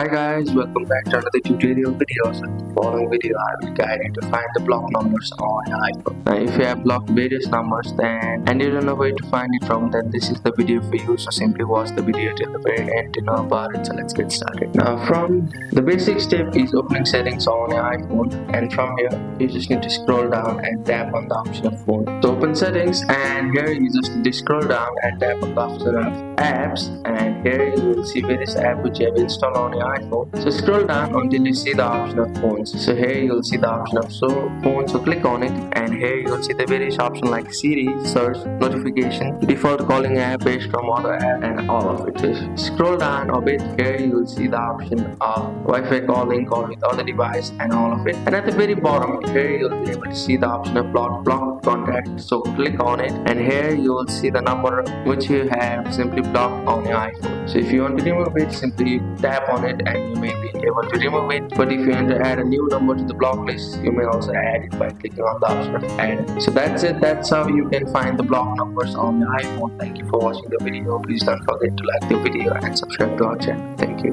Hi guys, welcome back to another tutorial video. So in the following video, I will guide you to find the block numbers on your iPhone. Now, if you have blocked various numbers and you don't know where to find it from, then this is the video for you. So simply watch the video till the very end to know about it. So let's get started. Now, from the basic step is opening settings on your iPhone, and from here you just need to scroll down and tap on the option of phone. So open settings, and here you just need to scroll down and tap on the option of apps, and here you will see various apps which you have installed on your iPhone. So scroll down until you see the option of phones. So here you'll see the option of phone. So click on it, and here you'll see the various options like Siri, search, notification, default calling app based from other app, and all of it. So scroll down a bit. Here you will see the option of Wi-Fi calling, call with other device, and all of it. And at the very bottom here you'll be able to see the option of block contact. So click on it, and here you will see the number which you have simply blocked on your iPhone. So if you want to remove it, simply tap on it and you may be able to remove it. But if you want to add a new number to the block list, you may also add it by clicking on the option of add. So that's it. That's how you can find the block numbers on your iPhone. Thank you for watching the video. Please don't forget to like the video and subscribe to our channel. Thank you.